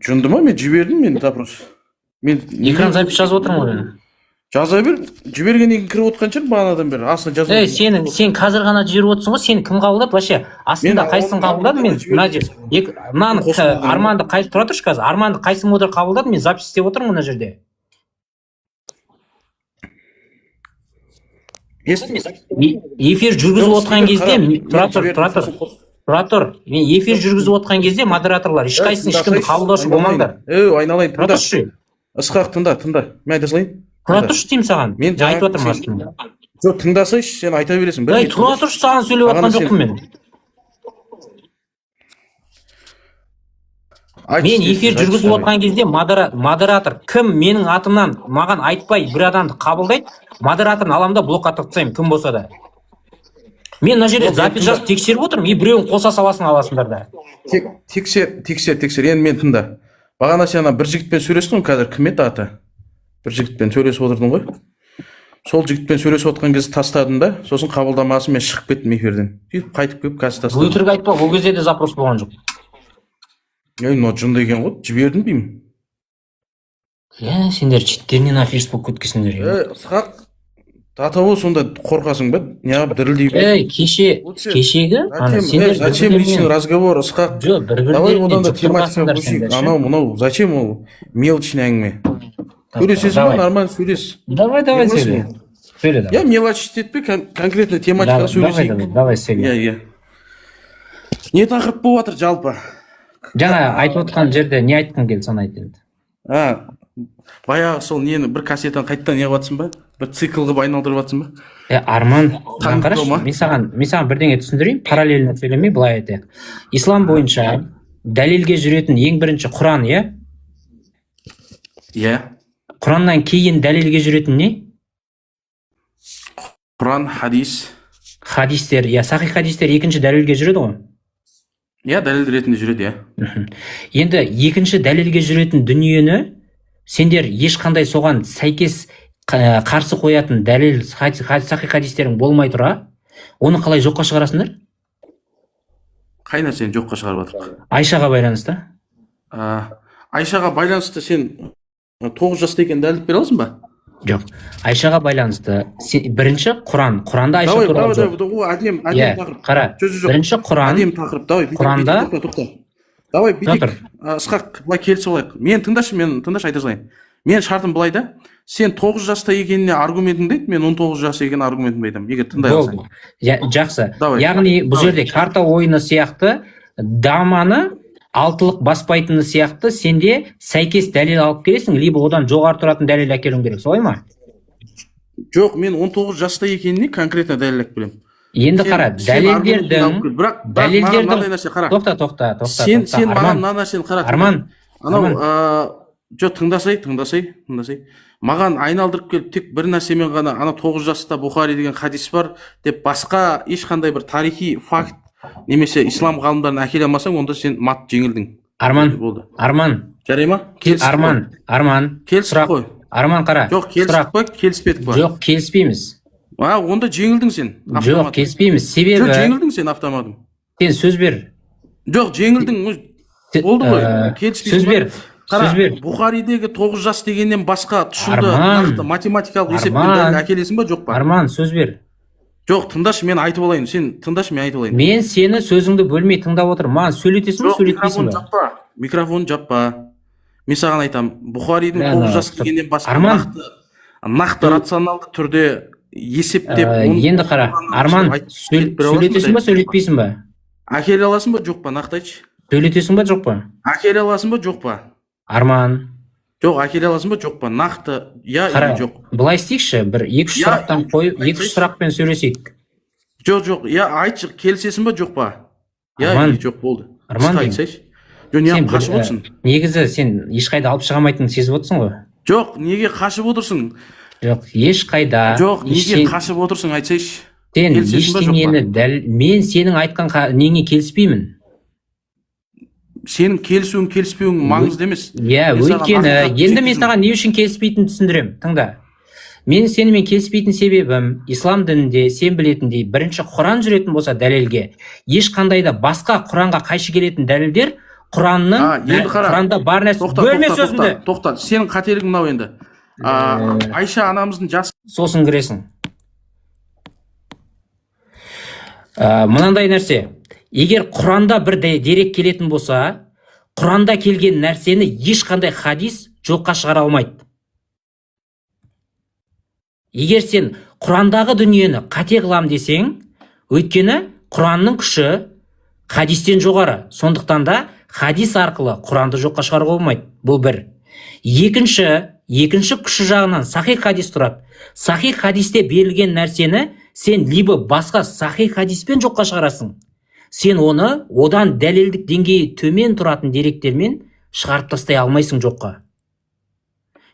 Жынды ма? Мен жібердім мен запрос. Мен Экран запись жазып отырмын ғой мен. жаза бер, жібергеннен кейін кіріп отқан шығар бағанадан бері. Астына жазып. Сен қазір ғана жіберіп отырсың ғой. Сені кім қабылдады вообще? Астында қайсысын қабылдады мен? Мынаны Арманды қайсы тұра тұршы қазір? Арманды қайсы модер қабылдады? Мен запись істеп отырмын мына жерде. Эфир жүргізіп отқан кезде тұра тұр. Мен эфир жүргізіп отқан кезде модераторлар ешқайсысын ешкімді қабылдаушы болмаңдар. Айналайын, тұра тұршы. Ысқақ тыңда. Мен айта салайын. Тұра тұршы деймін саған. Мен айтып отырмын астында. Жоқ, тыңдасайшы, сен айта бересің. Тұра тұршы, саған сөйлеп отқан жоқпын мен. Мен эфир жүргізіп отқан кезде модератор кім менің атымнан маған айтпай бір адамды қабылдайды, модераторын аламда блокқа тастаймын, кім болса да. Мен мына жерде запись жазып тексеріп отырмын, біреуін қоса саласын аласыңдар да. Тексер. Енді мен тыңда. Бағана сен бір жігітпен сөйлестің ғой, қазір кім еді аты? Бір жігітпен сөйлесіп отырдың ғой. Сол жігітпен сөйлесіп отқан кезде тастадым да, сосын қабылдамасын мен шығып кеттім эфирден. Сөйтіп қайтып келіп қазір тастадым. Өтірік айтпа, ол кезде де запрос болған жоқ. Мынау жынды екен ғой, жібердім деймін. Сендер читтерінен афиш болып кеткенсіңдер. Ысқақ, татауы сонда қорқасың ба? Неғып дірілдей бер. Кешегі? Зачем личный разговор, Ысқақ? Давай одан да тематика көшейік. Анау, зачем ол? Мелочный әңгіме. Сөйлесесің ба, нормально сөйлес. Давай сөйле. Сөйле. Я мелочить етпе, конкретно тематика сөйлесейік. Давай сөйле. Не тақырып болып жатыр жалпы? Жаңа айтып отқан жерде не айтқың келді, соны айт енді. Баяғы сол нені бір кассетаны қайттан не қылып ба? Бір цикл қылып айналдырып жатсың ба? Арман, қарашы, мен саған бірдеңе түсіндірейін, параллельно сөйлемей, былай айтайық. Ислам бойынша дәлелге жүретін ең бірінші Құран, иә? Иә. Құраннан кейін дәлелге жүретін не? Құран, хадис. Хадистер, сахих хадистер екінші дәлелге жүреді ғой? Иә, дәлел ретінде жүреді, Енді екінші дәлелге жүретін дүниені сендер ешқандай соған сәйкес қарсы қоятын дәлел сахих хадистерің болмай тұра, оны қалай жоққа шығарасыңдар? Қай нәрсені жоққа шығарып жатырық? Айшаға байланысты. Айшаға байланысты сен 9 жаста екен дәлелдеп бере аласың ба? Жоқ. Айшаға байланысты бірінші Құран. Құранда Айша туралы жоқ. Қара. Бірінші Құран. Құранда. Давай бүйтейік. Ысқақ, былай келісіп алайық. Мен тыңдашы айта салайын. Мен шартым былай да. Сен 9 жаста екеніне аргументіңді айт, мен 19 жас екен аргументімді айтамын. Егер тыңдай алсаң. Жақсы. Яғни бұл жерде карта ойыны сияқты даманы алтылық баспайтыны сияқты сенде сәйкес дәлел алып келесің, либо одан жоғары тұратын дәлел әкелуің керек, солай ма? Жоқ, мен 19 жаста екеніне конкретно дәлел әкеліп келемін. Енді қара, дәлелдердің тоқта. Сен маған мына нәрсені қара. Арман, жоқ, тыңдасай. Маған айналдырып келіп тек бір нәрсемен ғана ана 9 жаста Бухари деген хадис бар деп басқа ешқандай бір тарихи факт немесе ислам ғалымдарын әкеле алмасаң, онда сен мат жеңілдің. Арман. Жарай ма? Арман. Келісіп қой. Арман, қара. Жоқ, келісіп па? Келіспедік ба? Жоқ, келіспейміз. Онда жеңілдің сен. Жоқ, келіспейміз. Себебі... Жоқ, жеңілдің сен автоматом. Сен сөз бер. Жоқ, жеңілдің. Болды ғой. Сөз бер. Бухаридегі 9 жас дегеннен басқа тұшымды математикалық есеппен дәлел әкелесің ба, жоқ па? Арман, сөз бер. Жоқ, тыңдашы, мен айтып алайын. Сен тыңдашы, мен айтып алайын. Мен сені сөзіңді бөлмей тыңдап отырмын. Маған сөйлетесің бе, сөйлетпейсің бе? Микрофон жаппа. Мен саған айтам, Бухаридің 9 жас дегеннен басқа нақты рационалды түрде есептеп... Енді қара, Арман, сөйлетесің бе, сөйлетпейсің бе? Әкеле аласың ба, жоқ па, нақты айтшы. Сөйлетесің бе, жоқ па? Әкеле аласың ба, жоқ па? Арман. Жоқ, әкеле аласың ба, жоқ па? Нақты, я или жоқ? Былай істейікші, бір 2-3 сұрақтан қойып, 2-3 сұрақпен сөйлесейік. Жоқ, я айтшы, келісесің ба, жоқ па? Я или жоқ, болды. Арман деймін. Жоқ, неғып қашып отырсың? Негізі сен ешқайда алып шығамайтынын сезіп отырсың ғой? Жоқ, неге қашып отырсың? Жоқ, ешқайда. Жоқ, неге қашып отырсың, айтсайшы. Сен ештеңені мен сенің айтқан неңе келіспеймін. Сенің келісуің, келіспеуің маңызды емес. Өйткені, енді мен саған не үшін келіспейтінін түсіндірем. Тыңда. Мен сенімен келіспейтін себебім, ислам дінінде сен білетіндей, бірінші Құран жүретін болса дәлелге, ешқандай да басқа Құранға қайшы келетін дәлелдер енді қара. Құранда бар нәрсе. Бөлме сөзімді. Тоқта. Сенің қателігің мынау енді. Айша анамыздың жасы Сосын кіресің. Мынандай нәрсе. Егер Құранда бір дерек келетін болса, Құранда келген нәрсені ешқандай хадис жоққа шығара алмайды. Егер сен Құрандағы дүниені қате қылам десең, өйткені Құранның күші хадистен жоғары. Сондықтан да хадис арқылы Құранды жоққа шығаруға болмайды. Бұл бір. Екінші күші жағынан сахих хадис тұрады. Сахих хадисте берілген нәрсені сен либо басқа сахих хадиспен жоққа шығарасың. Сен оны одан дәлелдік деңгейі төмен тұратын деректермен шығарып тастай алмайсың жоққа.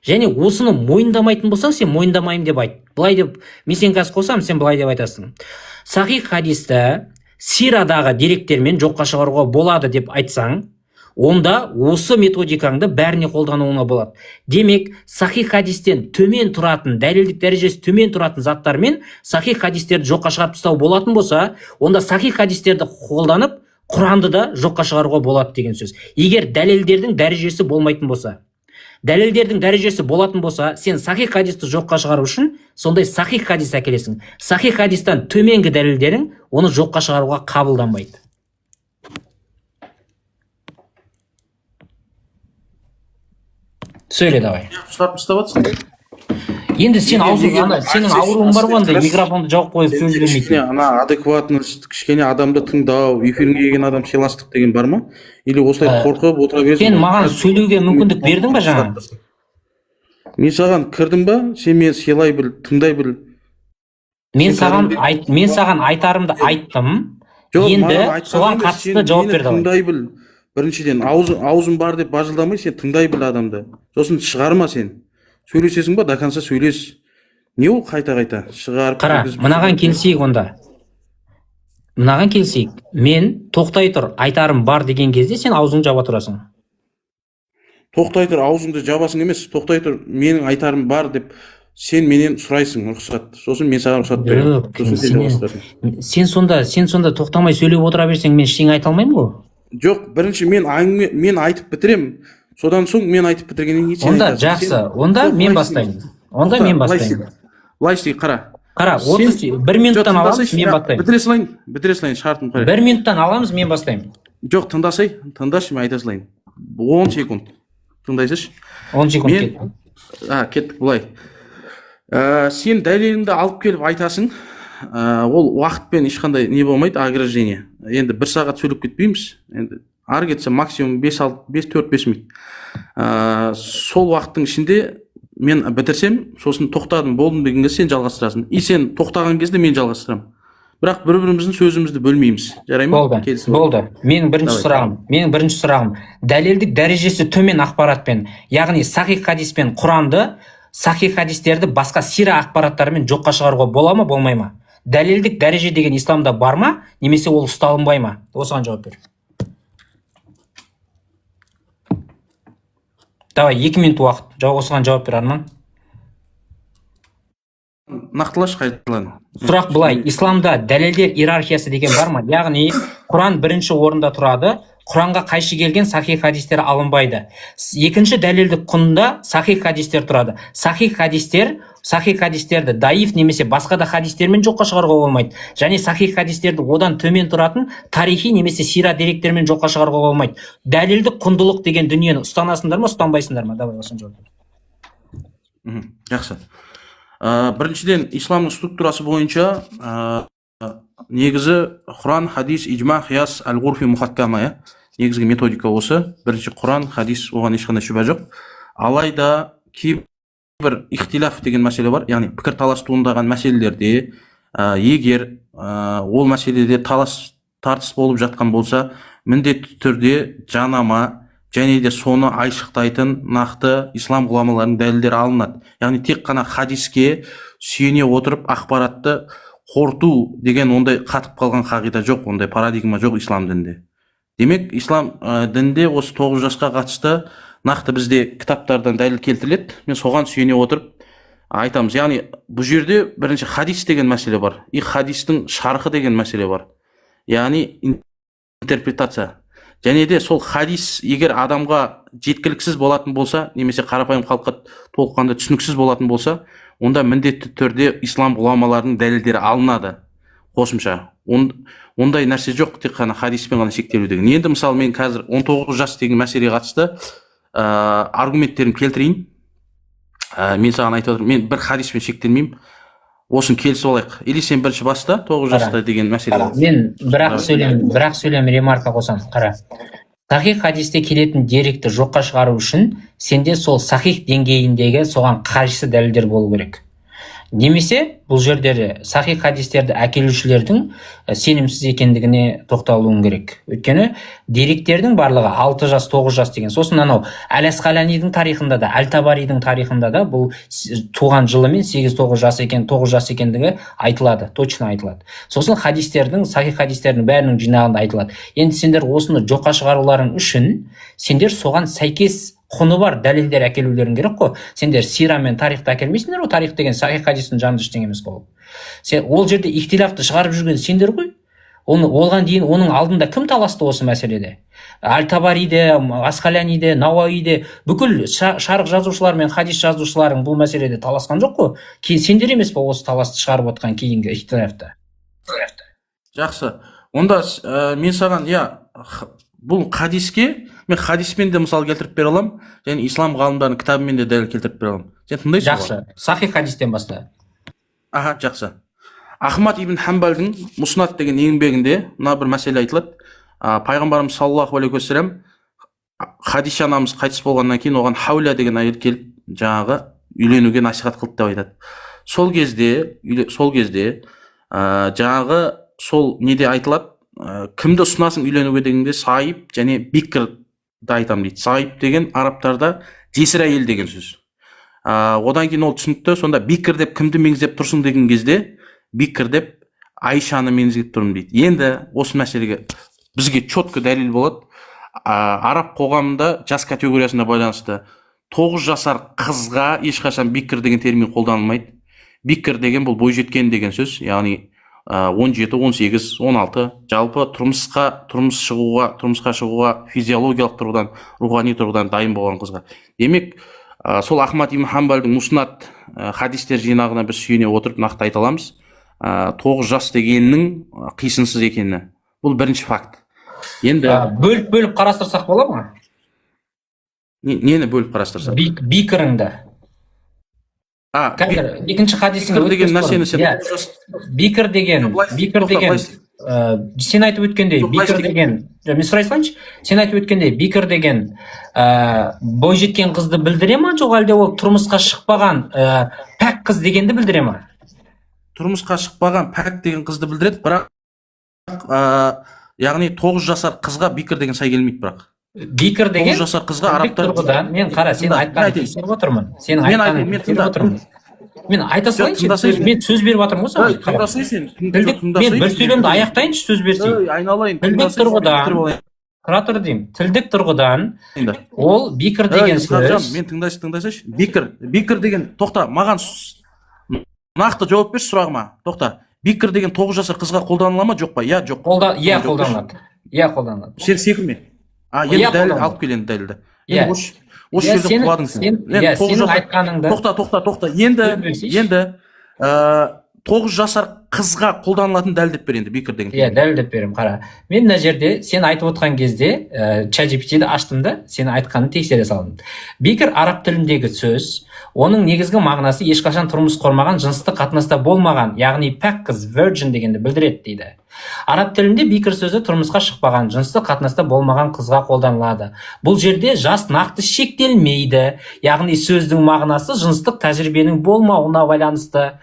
Және осыны мойындамайтын болсаң, сен мойындамаймын деп айт. Былай деп, мен сен қазір қосам, сен былай деп айтасың. Сахих хадисті сирадағы деректермен жоққа шығаруға болады деп айтсаң, онда осы методикаңды бәріне қолдануына болады. Демек, сахих хадистен төмен тұратын, дәлелдік дәрежесі төмен тұратын заттармен сахих хадистерді жоққа шығарып тастау болатын болса, онда сахих хадистерді қолданып, Құранды да жоққа шығаруға болады деген сөз. Егер дәлелдердің дәрежесі болмайтын болса, дәлелдердің дәрежесі болатын болса, сен сахих хадисті жоққа шығару үшін сондай сахих хадис әкелесің. Сахих хадистан төменгі дәлелдерің оны жоққа шығаруға қабылданбайды. Сөйле давай. Шығарып тастап жатсың. Енді сен сенің ауруың бар ғой, ондай микрофонды жауып қойып сөз бермейді. Ана адекватность, кішкене адамды тыңдау, эфирге келген адам сыйластық деген бар ма? Или осылай қорқып отыра бересің? Сен маған сөйлеуге мүмкіндік бердің ба жаңа? Мен саған кірдім ба? Сен мені сыйлай біл, тыңдай біл. Мен саған айтарымды айттым. Енді соған қатысты жауап берді. Тыңдай біл. Біріншіден, аузың бар деп бажылдамай, сен тыңдай біл адамды. Сосын шығарма сен. Сөйлесесің ба, до конца сөйлес. Не ол қайта-қайта шығарып? Қара, мынаған келсейік онда. Мынаған келсейік. Мен тоқтай тұр, айтарым бар деген кезде сен аузыңды жаба тұрасың. Тоқтай тұр, аузыңды жабасың емес. Тоқтай тұр, менің айтарым бар деп сен менен сұрайсың рұқсат. Сосын мен саған рұқсат беремін. Сен сонда тоқтамай сөйлеп отыра берсең, мен ештеңе айта алмаймын ғой. Жоқ, бірінші мен айтып бітірем. Содан соң мен айтып бітіргеннен кейін сен айтасың. Онда жақсы. Онда мен бастаймын. Былай істей, қара. Қара, 1 минуттан аламыз, мен бастаймын. Бітіре салайын, шартым қара. 1 минуттан аламыз, мен бастаймын. Жоқ, тыңдашы, мен айта салайын. 10 секунд. Тыңдайсыз? 10 секунд кетті. Кеттік, былай. Сен дәлеліңді алып келіп айтасың. Ол уақытпен ешқандай не болмайды, ограждение. Енді 1 сағат сөйлеп кетпейміз. Енді ары кетсе максимум 4-5 минут. Сол уақыттың ішінде мен бітірсем, сосын тоқтадым, болдым деген кезде сен жалғастырасың. И сен тоқтаған кезде мен жалғастырамын. Бірақ бір-біріміздің сөзімізді бөлмейміз. Жарай ма? Болды. Менің бірінші сұрағым, дәлелдік дәрежесі төмен ақпаратпен, яғни сахих хадиспен Құранды, сахих хадистерді басқа сира ақпараттарымен жоққа шығаруға бола ма, болмай ма? Дәлелдік дәреже деген исламда бар ма, немесе ол ұсталынбай ма? Осыған жауап бер. Давай, 2 минут уақыт. Осыған жауап бер, Арман. Нақтылаш қайталан. Сұрақ былай, исламда дәлелдер иерархиясы деген бар ма? Яғни, Құран бірінші орында тұрады, Құранға қайшы келген сахих хадистер алынбайды. Екінші дәлелдік құнында сахих хадистер тұрады. Сахих хадистерді даиф немесе басқа да хадистермен жоққа шығаруға болмайды. Және сахих хадистерді одан төмен тұратын тарихи немесе сира деректермен жоққа шығаруға болмайды. Дәлелдік құндылық деген дүниені ұстанасыңдар ма, ұстанбайсыңдар ма? Давай, осыны жауап. Жақсы. Біріншіден, исламның структурасы бойынша негізі Құран, хадис, иджма, қияс, әл-ғурфи, мұхаккама, негізгі методика осы. Бірінші Құран, хадис, оған ешқандай шүбә жоқ. Алайда кейбір ихтилаф деген мәселе бар, яғни пікір талас туындаған мәселелерде, егер ол мәселеде тартыс болып жатқан болса, міндетті түрде жанама және де соны айшықтайтын нақты ислам ғұламаларының дәлелдері алынады. Яғни тек қана хадиске сүйене отырып ақпаратты қорту деген ондай қатып қалған қағида жоқ, ондай парадигма жоқ ислам дінінде. Демек, ислам дінінде осы 9 жасқа қатысты нақты бізде кітаптардан дәлел келтіріледі. Мен соған сүйене отырып айтамыз. Яғни бұл жерде бірінші хадис деген мәселе бар. И хадистің шархы деген мәселе бар. Яғни интерпретация. және де сол хадис егер адамға жеткіліксіз болатын болса, немесе қарапайым халыққа толыққанды түсініксіз болатын болса, онда міндетті түрде ислам ғұламаларының дәлелдері алынады қосымша. Ондай нәрсе жоқ, тек қана хадиспен ғана шектелу деген. Енді мысалы мен қазір 19 жас деген мәселеге қатысты аргументтерімді келтірейін. Мен саған айтып отырмын, мен бір хадиспен шектелмеймін. Осын келісіп алайық. Или сен бірінші баста 9 жаста деген мәселе. Мен бірақ сөйлем ремарка қосам. Қара. Сахих хадисте келетін деректі жоққа шығару үшін сенде сол сахих деңгейіндегі соған қайшы дәлелдер болу керек. Немесе бұл жерде сахих хадистерді әкелушілердің сенімсіз екендігіне тоқталуың керек. Өйткені деректердің барлығы 6 жас, 9 жас деген. Сосын анау Әл-Асқаланидің тарихында да, Әл-Табаридің тарихында да бұл туған жылымен 8-9 жас екен, 9 жас екендігі айтылады, точно айтылады. Сосын хадистердің, сахих хадистердің бәрінің жинағында айтылады. Енді сендер осыны жоққа шығаруларың үшін сендер соған сәйкес құны бар дәлелдер әкелулерің керек қой. Сендер сира мен тарихты әкелмейсіңдер ғой, тарих деген сахих хадистің жанды ештеңе емес қой. Сен ол жерде ихтилафты шығарып жүрген сендер ғой. Оған дейін оның алдында кім таласты осы мәселеде? Әл-Табариде, Асқаляниде, Науаиде бүкіл шарқ жазушылар мен хадис жазушыларың бұл мәселеде таласқан жоқ қой. Сендер емес па осы таласты шығарып отқан кейінгі ихтилафты? Жақсы. Онда мен саған, бұл хадиске мен хадиспен де мысал келтіріп бере аламын, және ислам ғалымдарының кітабымен де дәлел келтіріп бере аламын. Сен тыңдайсың ба? Жақсы. Сахих хадистен баста. Жақсы. Ахмад ибн Хамбалдың Муснат деген еңбегінде мына бір мәселе айтылады. Пайғамбарымыз саллаллаху алейхи уассалам Хадиша анамыз қайтыс болғаннан кейін оған Хауля деген әйел келіп, жаңағы үйленуге насихат қылды деп айтады. Сол кезде жаңағы сол неде айтылады, кімді ұсынасың үйленуге дегенде Сайып және Бикрді айтамын дейді. Сайып деген арабтарда жесір әйел деген сөз. Одан кейін ол түсінікті. Сонда Бикр деп кімді меңзеп тұрсың деген кезде Бикр деп Айшаны меңзеп тұрмын дейді. Енді осы мәселеге бізге четко дәлел болады. Араб қоғамында жас категориясына байланысты 9 жасар қызға ешқашан Бикр деген термин қолданылмайды. Бикр деген бұл бойжеткен деген сөз, яғни 17, 18, 16 жалпы тұрмысқа шығуға физиологиялық тұрғыдан, рухани тұрғыдан дайын болған қызға. Демек, сол Ахмад ибн Хамбалдың Муснат хадистер жинағына біз сүйене отырып нақты айта аламыз. 9 жас дегеннің қисынсыз екені. Бұл бірінші факт. Енді бөліп қарастырсақ бола ма? Нені бөліп қарастырсақ? Бикріңді. Қазір екінші хадисіңе деген нәрсені сен Бикр деген сен айтып өткендей Бикр деген, мен сұрай салайыншы, сен айтып өткендей Бикр деген бойжеткен қызды білдіре ма, жоқ әлде ол тұрмысқа шықпаған пәк қыз дегенді білдіре ма? Тұрмысқа шықпаған пәк деген қызды білдіреді, бірақ яғни 9 жасар қызға Бикр деген сай келмейді. Бірақ Бикр деген 9 жасар қызға арабтар, мен қара, сен айтқанын тексеріп отырмын. Сен айтқанын тексеріп отырмын. Мен айта салайыншы, мен сөз беріп жатырмын ғой саған. Тыңдасайсың, мен бір сөйлемді аяқтайыншы, сөз берсең. Айналайын, тілдік тұрғыдан, тұра тұр деймін, тілдік тұрғыдан ол Бикр деген сөз. Мен тыңдасайшы. Бикр деген, тоқта, маған нақты жауап берші сұрағыма. Тоқта, Бикр деген 9 жасар қызға қолданыла ма, жоқ па? Жоқ. Қолданылады. Сен секірме. Енді дәлел алып келенді дәлелді. Осы жерде құладың сен. Сенің айтқаныңды. Тоқта. Енді 9 жасар қызға қолданылатын дәлелдеп бер енді Бикр деген. Дәлелдеп беремін, қара. Мен мына жерде сен айтып отқан кезде ChatGPT-ді аштым да, сен айтқанын тексере салдым. Бикр араб тіліндегі сөз, оның негізгі мағынасы ешқашан тұрмыс құрмаған, жыныстық қатынаста болмаған, яғни пәк қыз, virgin дегенді білдіреді дейді. Араб тілінде Бикр сөзі тұрмысқа шықпаған, жыныстық қатынаста болмаған қызға қолданылады. Бұл жерде жас нақты шектелмейді, яғни сөздің мағынасы жыныстық тәжірибенің болмауына байланысты.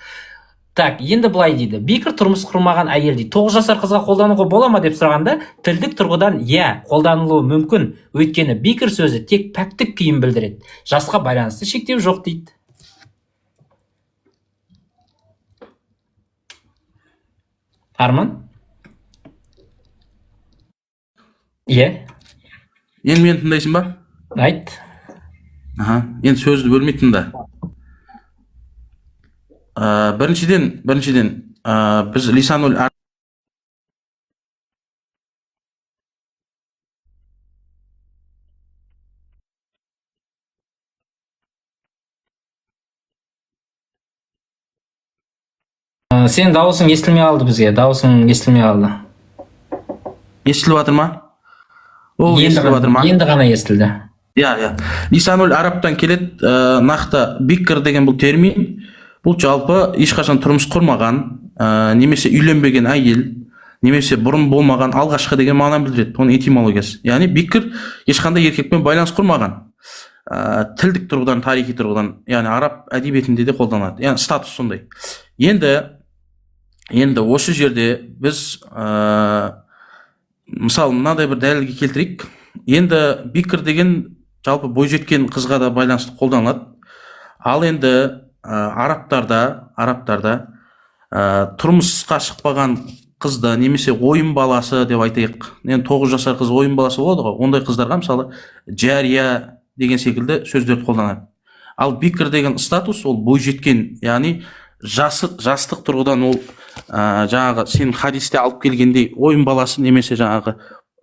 Так, енді былай дейді. Бикр тұрмыс құрмаған әйел дейді. 9 жасар қызға қолдануға бола ма деп сұрағанда, тілдік тұрғыдан қолданылуы мүмкін. Өйткені Бикр сөзі тек пәктік күйін білдіреді. Жасқа байланысты шектеу жоқ дейді. Арман? Енді мені тыңдайсың ба? Айт. Енді сөзді бөлмейтін да. Біріншіден, біз лисанул Сен дауысың естілмей қалды бізге. Дауысың естілмей қалды. Естіліп жатыр ма? Ол естіліп жатыр ма? Енді ғана естілді. Иә. Лисанул араптан келеді. Нақты бикр деген бұл термин. Бұл жалпы ешқашан тұрмыс құрмаған, немесе үйленбеген әйел, немесе бұрын болмаған алғашқы деген мағынаны білдіреді. Оның этимологиясы. Яғни бикр ешқандай еркекпен байланыс құрмаған. Тілдік тұрғыдан, тарихи тұрғыдан, яғни араб әдебиетінде де қолданылады. Яғни статус сондай. Енді осы жерде біз мысалы мынадай бір дәлелге келтірейік. Енді бикр деген жалпы бойжеткен қызға да байланысты қолданылады. Ал енді арабтарда тұрмысқа шықпаған қызды, немесе ойын баласы деп айтайық. Енді 9 жасар қыз ойын баласы болады ғой. Ондай қыздарға мысалы жария деген секілді сөздерді қолданады. Ал бикр деген статус ол бойжеткен, яғни жастық тұрғыдан ол жаңағы сен хадисте алып келгендей ойын баласы немесе жаңағы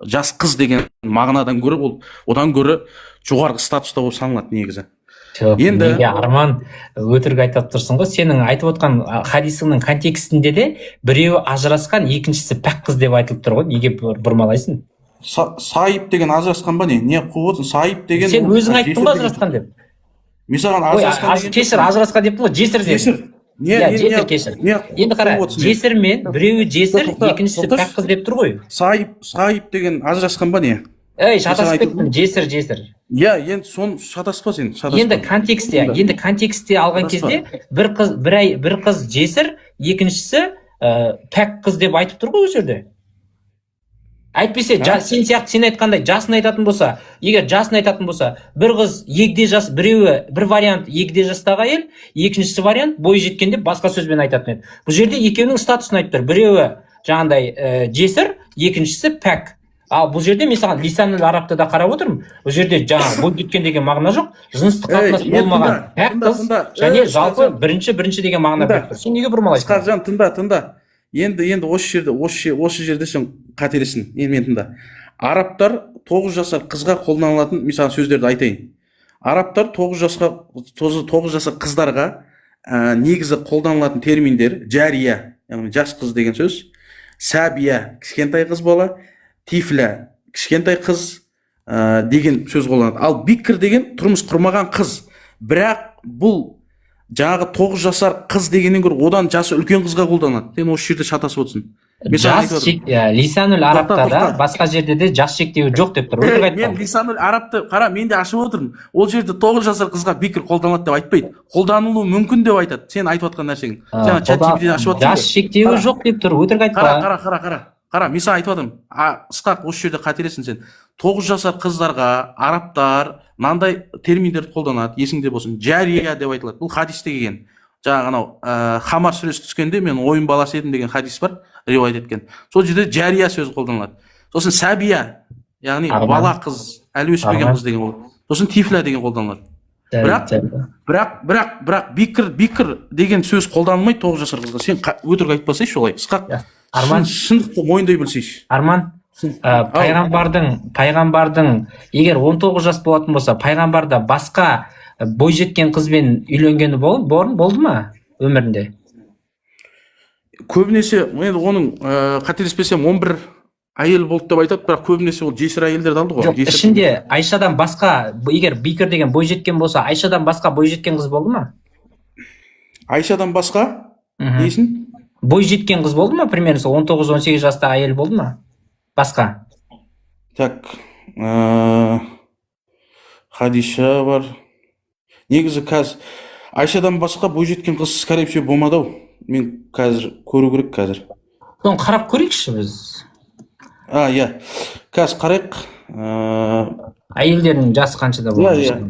жас қыз деген мағынадан гөрі ол одан гөрі жоғарғы статуста болып саналады негізі. Енді Арман өтірік айтып тұрсың ғой. Сенің айтып отқан хадисіңнің контекстінде де біреуі ажырасқан, екіншісі пәк қыз деп айтылып тұр ғой. Неге бұрмалайсың? Сайып деген ажырасқан ба не? Не қуып отырсың? Сайып деген сен өзің айттың ба ажырасқан деп? Мен саған ажырасқан деген. Кешір, ажырасқан деп тұр ғой, жесір деп. Жесір кешір. Енді қара, жесір мен біреуі жесір, екіншісі пәк қыз деп тұр ғой. Сайып деген ажырасқан ба не? Шатасып кеттім, жесір. Енді сон шатаспа сен. Енді контекстте алған кезде бір қыз жесір, екіншісі пәк қыз деп айтып тұр ғой ол жерде. Әйтпесе сен сияқты сен айтқандай жасын айтатын болса, егер жасын айтатын болса, бір қыз егде жас, біреуі бір вариант егде жастағы әйел, екіншісі вариант бой жеткен деп басқа сөзбен айтатын еді. Бұл жерде екеуінің статусын айтып тұр. Біреуі жаңағыдай жесір, екіншісі пәк. Ал бұл жерде мен саған лисанул арабты да қарап отырмын. Бұл жерде жаңа бой жеткен деген мағына жоқ, жыныстық қатынас болмаған пәк қыз және жалпы бірінші деген мағына беріп тұр. Сен неге бұрмалайсың? Ысқақжан, тыңда. Енді осы жерде сен қателесің. Мен тыңда. Арабтар 9 жасар қызға қолданылатын мысалы сөздерді айтайын. Арабтар 9 жасар қыздарға негізі қолданылатын терминдер жария, яғни жас қыз деген сөз, сабия, кішкентай қыз бала, тифля, кішкентай қыз деген сөз қолданады. Ал бикр деген тұрмыс құрмаған қыз. Бірақ бұл жаңағы 9 жасар қыз дегеннен гөрі одан жасы үлкен қызға қолданады. Сен осы жерде шатасып отырсың. Лисанул арабтада басқа жерде де жас шектеуі жоқ деп тұр. Мен лисанул арабты қара, мен де ашып отырмын. Ол жерде 9 жасар қызға бикр қолданылады деп айтпайды. Қолданылуы мүмкін деп айтады. Сен айтып отқан нәрсең. Жаңа чат-GPT-ден ашып отырсың. Жас шектеуі жоқ деп тұр. Өтірік айтпа. Қара, мен саған айтып жатырмын. Ысқақ, осы жерде қателесің сен. 9 жасар қыздарға арабтар мынандай терминдерді қолданады, есіңде болсын. Жария деп айтылады. Бұл хадисте келген. Жаңағы анау Хамар сүресі түскенде мен ойын баласы едім деген хадис бар, риуаят еткен. Сол жерде жария сөзі қолданылады. Сосын сабия, яғни бала қыз, әлі өспеген қыз деген ол. Сосын тифля деген қолданылады. Бірақ бикр деген сөз қолданылмайды 9 жасар қызға. Сен өтірік айтпасайшы олай. Ысқақ. Арман, шындықты мойындай білсейші. Арман, пайғамбардың егер 19 жас болатын болса, пайғамбарда басқа бойжеткен қызбен үйленгені болды ма өмірінде? Көбінесе, енді оның қателеспесем 11 әйел болды деп айтады, бірақ көбінесе ол жесір әйелдерді алды ғой. Жоқ, ішінде Айшадан басқа, егер бикр деген бойжеткен болса, Айшадан басқа бойжеткен қыз болды ма? Айшадан басқа? Несін? Бойжеткен қыз болды ма, примерно 19-18 жаста әйел болды ма? Басқа. Так, Хадиша бар. Негізі қазір Айшадан басқа бойжеткен қыз скорее всего болмады ау. Мен қазір көру керек қазір. Соны қарап көрейікші біз. Иә. Қазір қарайық. Әйелдердің жасы қаншада болды?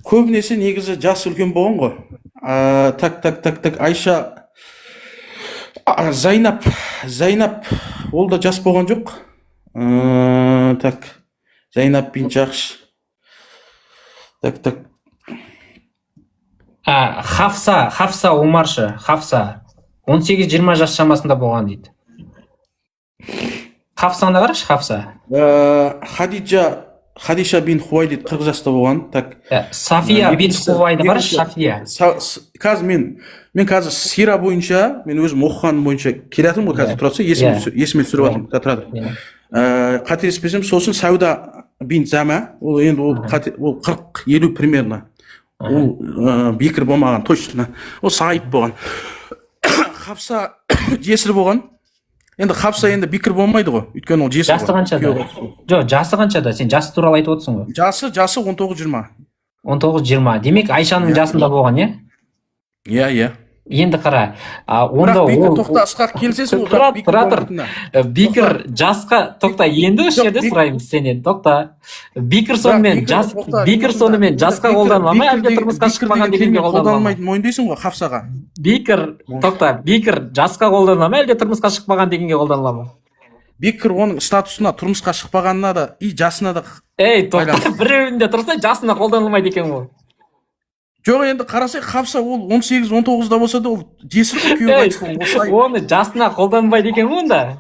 Көбінесе негізі жасы үлкен болған ғой. Так. Айша Зайнап, ол да жас болған жоқ. Так, Зайнап бин Жахш. Так. Хафса Умаршы, Хафса 18-20 жас шамасында болған дейді. Хафсаны қарашы, Хафса. Хадиша бин Хуайлид 40 жаста болған. Так. Сафия бин Хувайды бар, Шафия. Қазір мен қазір сира бойынша, мен өзім оқыған бойынша келатырмын ғой қазір, тұрады есіме түсіріп жатырмын. Тұрады. Қателеспесем, сосын Сауда бин Зама, ол енді ол 40-50 примерно. Ол бекір болмаған, точно. Ол сайып болған. Хапса жесір болған. Енді Хапса енді бекір болмайды ғой. Өйткені ол жесір. Жасы қаншада? Жоқ, жасы қаншада? Сен жасы туралы айтып отырсың ғой. Жасы 19-20. 19-20. Демек, Айшаның жасында болған, иә? Иә. Енді қара, онда ол... Бірақ тоқта ысқақ келсесің, тұра. Бекір жасқа, тоқта, енді осы жерде сұраймыз сенен, тоқта. Бекір сонымен жасқа қолданыла ма, әлде тұрмысқа шықпаған дегенге қолданыла ма? Мойындайсың ғой Хапсаға. Бекір жасқа қолданыла ма, әлде тұрмысқа шықпаған дегенге қолданыла ма? Бекір оның статусына, тұрмысқа шықпағанына да, и жасына да... тоқта, біреуінде тұрса жасына қолданылмайды екен ол. Жоқ, енді қарасай, Хапса ол 18-19-да болса да, ол жесір күйеуі айтсын. Оны жасына қолданбайды екен онда.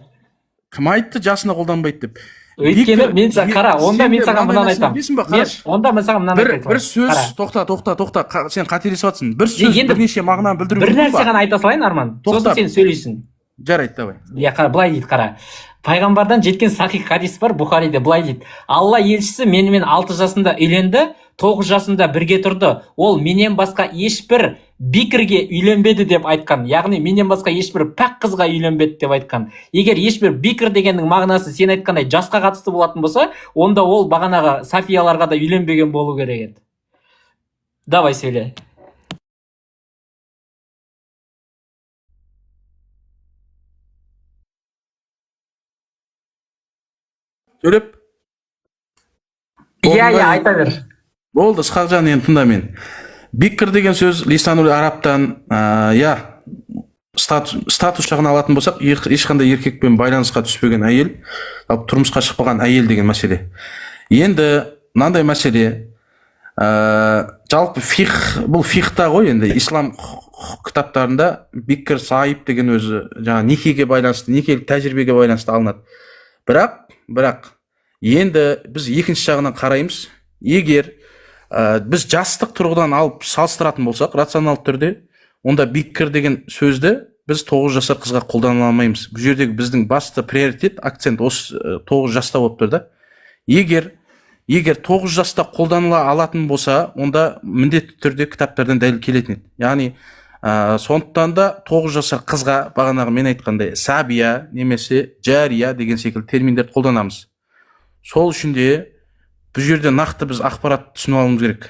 Кім айтты жасына қолданбайды деп? Өйткені мен қара, онда мен саған мынаны айтам. Онда мен саған мынаны айтам. Бір сөз, тоқта, сен қателесіп жатсың. Бір сөз бірнеше мағына білдіру керек. Бір нәрсе ғана айта салайын, Арман. Сосын сен сөйлейсің. Жарайды, давай. Қара, былай дейді, қара. Пайғамбардан жеткен сахих хадис бар, Бухариде былай дейді. Алла елшісі менімен 6 жасында үйленді, 9 жасында бірге тұрды. Ол менен басқа ешбір бикірге үйленбеді деп айтқан. Яғни менен басқа ешбір пәк қызға үйленбеді деп айтқан. Егер ешбір бикір дегеннің мағынасы сен айтқандай жасқа қатысты болатын болса, онда ол бағанағы Сафияларға да үйленбеген болу керек еді. Давай сөйле. Сөйлеп? Иә, айта бер. Болды, Ысқақжан, енді тыңда мен. Бикір деген сөз лисанул араптан, статус жағын алатын болсақ, ешқандай еркекпен байланысқа түспеген әйел, тұрмысқа шықпаған әйел деген мәселе. Енді мынандай мәселе, жалпы бұл фихта ғой, енді ислам кітаптарында бикір сайып деген өзі жаңа некеге байланысты, некелік тәжірибеге байланысты алынады. Бірақ енді біз екінші жағынан қараймыз. Егер біз жастық тұрғыдан алып салыстыратын болсақ, рационалды түрде, онда бикір деген сөзді біз 9 жасар қызға қолдана алмаймыз. Бұл жердегі біздің басты приоритет, акцент осы 9 жаста болып тұр да. Егер 9 жаста қолданыла алатын болса, онда міндетті түрде кітаптардан дәлел келетін еді. Яғни сондықтан да 9 жасар қызға бағанағы мен айтқандай сабия немесе жария деген секілді терминдерді қолданамыз. Сол үшін де бұл жерде нақты біз ақпарат түсініп алуымыз керек.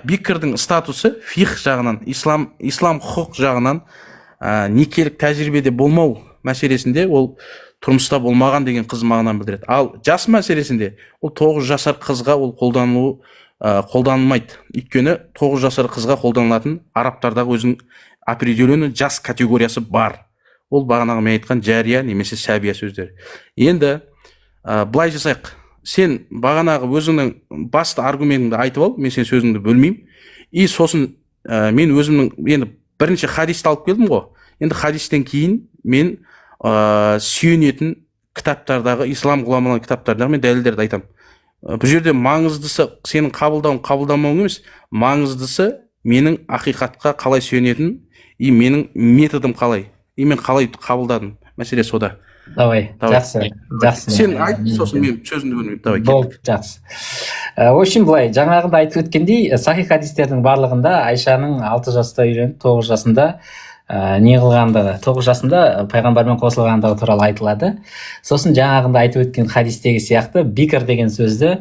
Бикірдің статусы фих жағынан, ислам құқық жағынан некелік тәжірибеде болмау мәселесінде ол тұрмыста болмаған деген қыз мағынаны білдіреді. Ал жас мәселесінде ол 9 жасар қызға ол қолданылмайды. Өйткені 9 жасар қызға қолданылатын арабтардағы өзінің определенный жас категориясы бар. Ол бағанағы мен айтқан жария немесе сәбия сөздері. Енді былай жасайық. Сен бағанағы өзіңнің басты аргументіңді айтып ал, мен сен сөзіңді бөлмеймін. И сосын мен өзімнің енді бірінші хадисті алып келдім ғой. Енді хадистен кейін мен сүйенетін кітаптардағы, ислам ғұламаларының кітаптардағы мен дәлелдерді айтамын. Бұл жерде маңыздысы сенің қабылдамауың емес, маңыздысы менің ақиқатқа қалай сүйенетінім и менің методым қалай, и мен қалай қабылдадым. Мәселе сода. Давай, жақсы. Сен айт, сосын мен сөзімді бөлмеймін. Давай, болды, жақсы. В общем, былай, жаңағында айтып өткендей, сахих хадистердің барлығында Айшаның 6 жаста үйленіп, 9 жасында не қылғандығы, 9 жасында пайғамбармен қосылғандығы туралы айтылады. Сосын жаңағында айтып өткен хадистегі сияқты бикір деген сөзді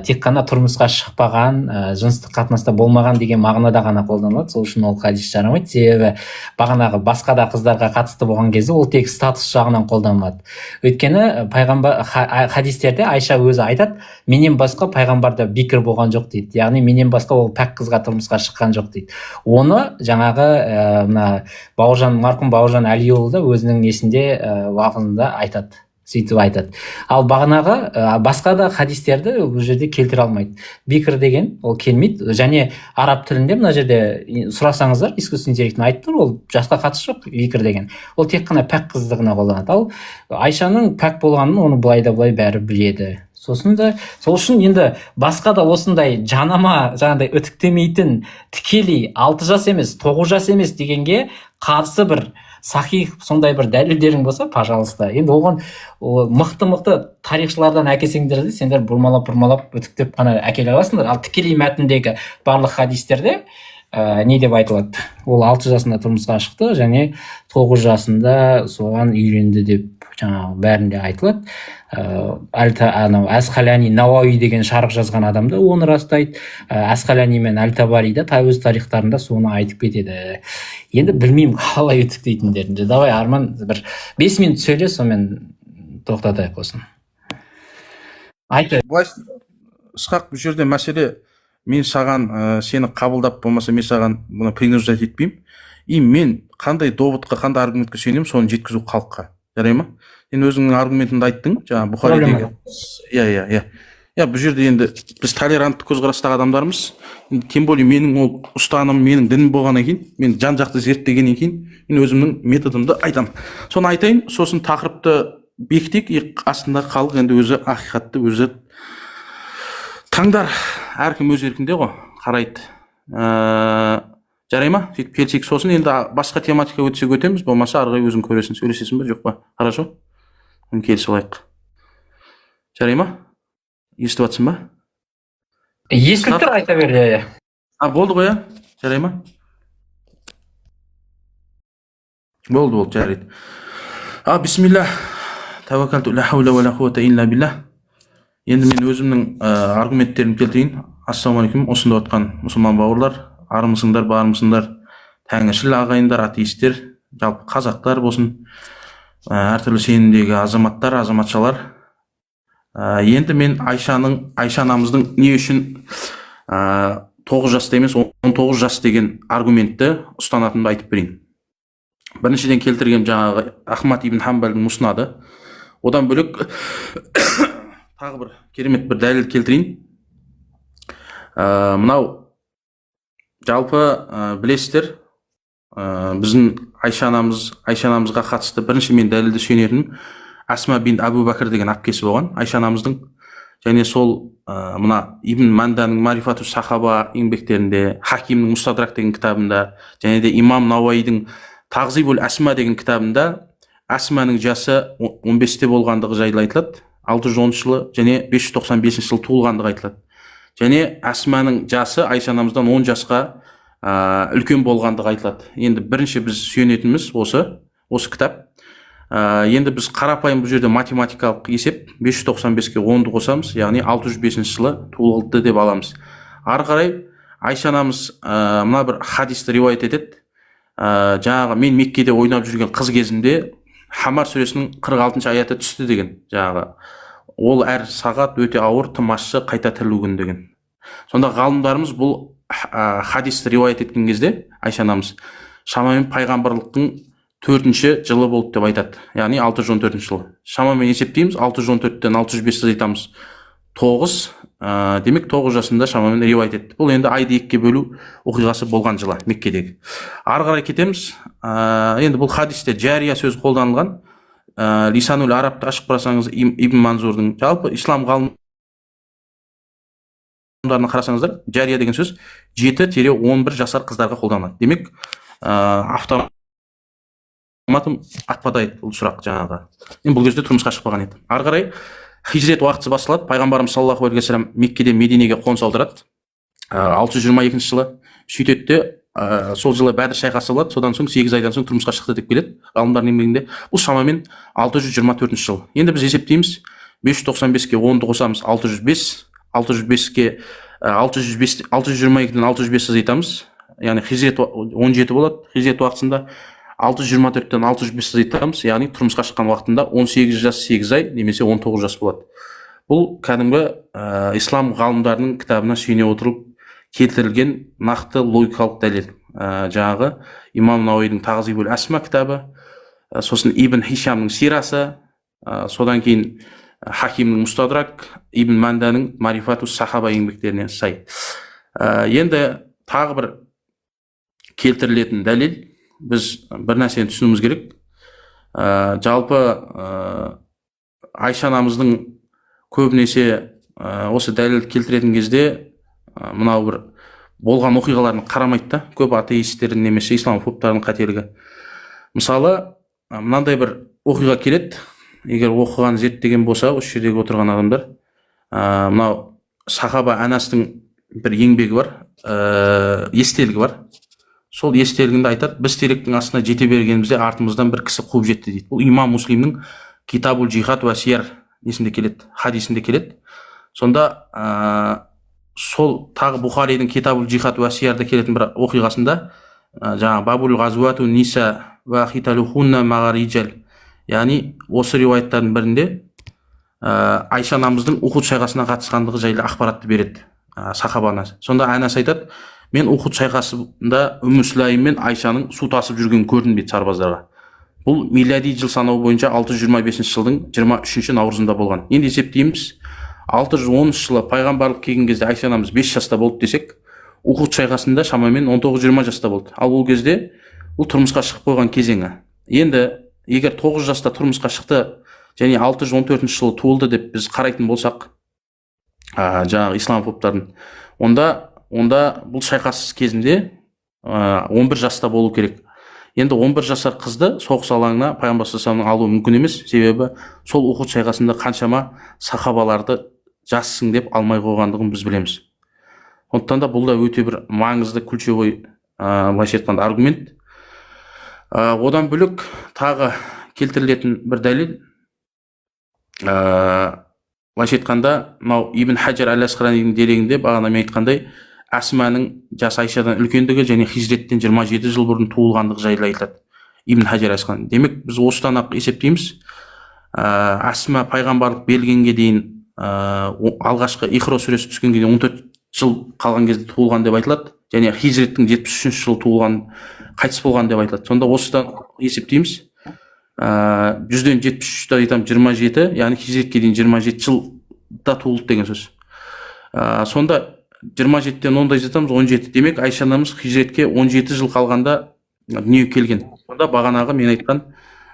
тек қана тұрмысқа шықпаған, жыныстық қатынаста болмаған деген мағынада ғана қолданылады. Сол үшін ол хадис жарамайды. Себебі бағанағы басқа да қыздарға қатысты болған кезде ол тек статус жағынан қолданылады. Өйткені хадистерде Айша өзі айтады, менен басқа пайғамбарда бикір болған жоқ дейді. Яғни менен басқа ол пәк қызға тұрмысқа шыққан жоқ дейді. Оны жаңағы марқұм Бауыржан Әлиұлы да өзінің несінде лафызында айтады, сөйтіп айтады. Ал бағанағы басқа да хадистерді бұл жерде келтіре алмайды. Бикір деген ол келмейді, және араб тілінде мына жерде сұрасаңыздар, искусственный интеллектін айтты, ол жасқа қатысы жоқ бикір деген. Ол тек қана пәк қыздығына қолданады. Ал Айшаның пәк болғанын оны былай да былай бәрі біледі. Сосын да сол үшін енді басқа да осындай жанама жаңағыдай үтіктемейтін тікелей 6 жас емес 9 жас емес дегенге қарсы бір сахих сондай бір дәлелдерің болса, пожалуйста. Енді оған мықты тарихшылардан әкелсеңдер де сендер бұрмалап үтіктеп қана әкеле аласыңдар. Ал тікелей мәтіндегі барлық хадистерде не деп айтылады? Ол 6 жасында тұрмысқа шықты және 9 жасында соған үйленді деп жаңағы бәрінде айтылады. Анау Әсқалани Науаи деген шарх жазған адам да оны растайды. Әсқалани мен Әл-Табари да өз тарихтарында соны айтып кетеді. Енді білмеймін қалай үтіктейтіндерін. Давай Арман бір 5 минут сөйле, сонымен тоқтатайық осыны. Айты. Былай Ысқақ, бұл жерде мәселе, мен саған сені қабылдап болмаса мен саған бұны принуждать етпеймін. И мен қандай доводқа, қандай аргументке сүйенемін, соны жеткізу халыққа. Жарай ма? Сен өзіңнің аргументіңді айттың, жаңағы Бұхаридегі. Иә, бұл жерде енді біз толерантты көзқарастағы адамдармыз. Тем более менің ол ұстаным, менің дінім болғаннан кейін, мен жан-жақты зерттегеннен кейін, мен өзімнің методымды айтамын. Соны айтайын, сосын тақырыпты бекітейік, астында халық енді өзі ақиқатты өзі таңдар. Әркім өз еркінде ғой, қарайды. Жарай ма? Сөйтіп келсек, сосын енді басқа тематика өтсек өтеміз, болмаса ары қарай өзің көресің, сөйлесесің бе, жоқ па? Хорошо? Келісіп алайық. Жарай ма? Естіп жатсың ба? Естіп тұр, айта бер. Болды ғой, жарай ма? Болды, жарайды. Бисмилля. Тәуәккәлту ла хаула ва ла қувата илля билля. Енді мен өзімнің аргументтерімді келтірейін. Ассалаумағалейкум, осында отқан мұсылман бауырлар, армысыңдар, бармысыңдар, тәңіршіл ағайындар, атеистер, жалпы қазақтар болсын, әртүрлі сенімдегі азаматтар, азаматшалар. Енді мен Айша анамыздың не үшін 9 жаста емес 19 жас деген аргументті ұстанатынымды айтып берейін. Біріншіден келтірген жаңағы Ахмад ибн Хамбалдың мұснады. Одан бөлек тағы бір керемет бір дәлел келтірейін. Мынау жалпы білесіздер, біздің Айша анамызға қатысты бірінші мен дәлелді сүйенетінім Асма бин Абу Бәкір деген әпкесі болған, Айша анамыздың. Және сол мына Ибн Манданың Марифату Сахаба еңбектерінде, Хакимнің Мустадрак деген кітабында, және де Имам Науаидің Тағзибул Асма деген кітабында Асманың жасы 15-те болғандығы жайлы айтылады, 610 жылы және 595 жылы туылғандығы айтылады. Және Асманың жасы Айша анамыздан 10 жасқа үлкен болғандығы айтылады. Енді бірінші біз сүйенетініміз осы кітап. Енді біз қарапайым бұл жерде математикалық есеп 595-ке 10-ды қосамыз, яғни 605 жылы туылды деп аламыз. Ары қарай Айша анамыз мына бір хадисті риуаят етеді. Жаңағы мен Меккеде ойнап жүрген қыз кезімде Хамар сүресінің 46-шы аяты түсті деген. Жаңағы ол әр сағат өте ауыр, тым ащы, қайта тірілген деген. Сонда ғалымдарымыз бұл хадисті риуаят еткен кезде Айша анамыз шамамен пайғамбарлықтың 4-ші жылы болды деп айтады. Яғни 614 жылы. Шамамен есептейміз, 614-тен 605 жазайтамыз. 9, демек 9 жасында шамамен риуаят етті. Бұл енді айды 2-ке бөлу оқиғасы болған жылы Меккедегі. Ары қарай кетеміз. Енді бұл хадисте жария сөз қолданылған. Лисанул арабты ашып қарасаңыз Ибн Манзурдың, жалпы ислам ғалымдарына қарасаңыздар, жария деген сөз 7-11 жасар қыздарға қолданылады. Демек, автоматом атпадайды бұл сұрақ жаңағы. Мен бұл кезде тұрмысқа шықпаған едім. Ары қарай хижрет уақыты басталады. Пайғамбарымыз саллаллаху алейхи вассалам Меккеден Мединеге қоныс аударады. 622 жылы. Сөйтеді де сол жылы Бәдір шайқасы болады. Содан соң 8 айдан соң тұрмысқа шықты деп келеді. Ғалымдардың еңбегінде бұл шамамен 624 жыл. Енді біз есептейміз. 595-ке 10-ды қосамыз 605. 622-ден 605 азайтамыз. Яғни хижрет 17 болады. Хижрет уақытысында 624-тен 605 азайтамыз, яғни тұрмысқа шыққан уақытында 18 жас 8 ай немесе 19 жас болады. Бұл кәдімгі ислам ғалымдарының кітабына сүйене отырып келтірілген нақты логикалық дәлел. Жаңағы Имам Науаидің Тағзибул Асма кітабы, сосын Ибн Хишамның сирасы, содан кейін Хакимнің Мустадрак, Ибн Манданың Марифату Сахаба еңбектеріне сай. Енді тағы бір келтірілетін дәлел, біз бір нәрсені түсінуіміз керек. Жалпы Айша анамыздың көбінесе осы дәлел келтіретін кезде мынау бір болған оқиғаларын қарамайды да, көп атеистердің немесе исламофобтардың қателігі. Мысалы, мынандай бір оқиға келеді, егер оқыған зерттеген болса осы жердегі отырған адамдар, мынау сахаба Анастың бір еңбегі бар, естелігі бар. Сол естелігінде айтады, біз теректің астына жете бергенімізде артымыздан бір кісі қуып жетті дейді. Бұл имам Муслимнің Китабул Джихад ва Сияр несінде келеді, хадисінде келеді. Сонда сол тағы Бухаридің Китабул Джихад ва Сиярда келетін бір оқиғасында жаңа Бабул Газуату Ниса ва Хиталухунна Магариджал, яғни осы риуаяттардың бірінде Айша анамыздың Ухуд шайқасына қатысқандығы жайлы ақпаратты береді сахаба анасы. Сонда Анас айтады, мен Ухуд шайқасында Умму Сулайм мен Айшаның су тасып жүргенін көрдім дейді сарбаздарға. Бұл милади жыл санау бойынша 625 жылдың 23 наурызында болған. Енді есептейміз, 610 жылы пайғамбарлық келген кезде Айша анамыз 5 жаста болды десек, Ухуд шайқасында шамамен 19-20 жаста болды. Ал ол кезде бұл тұрмысқа шығып қойған кезеңі. Енді егер 9 жаста тұрмысқа шықты және 614 жылы туылды деп біз қарайтын болсақ, жаңағы исламофобтардың, онда бұл шайқас кезінде 11 жаста болу керек. Енді 11 жасар қызды соғыс алаңына пайғамбар саллаллаху алейхи алу мүмкін емес, себебі сол Ухуд шайқасында қаншама сахабаларды жассың деп алмай қойғандығын біз білеміз. Сондықтан да бұл да өте бір маңызды ключевой былайша айтқанда аргумент. Одан бөлек тағы келтірілетін бір дәлел, былайша айтқанда мынау Ибн Хаджар әл-Асқаланидің дерегінде бағана мен айтқандай Асманың жас Айшадан үлкендігі және хижреттен 27 жыл бұрын туылғандығы жайлы айтады Ибн Хаджар әл-Асқалани. Демек біз осыдан ақ есептейміз, Асма пайғамбарлық берілгенге дейін алғашқы Иқра сүресі түскенге дейін 14 жыл қалған кезде туылған деп айтылады, және хижреттің 73 жылы туылған, қайтыс болған деп айтылады. Сонда осыдан есептейміз, 100-ден 73-ті айтам 27, яғни хижретке дейін 27 жылда туылды деген сөз. Сонда 27-тен 10-дай жатамыз 17. Демек Айша анамыз хижретке 17 жыл қалғанда дүниеге келген. Сонда бағанағы мен айтқан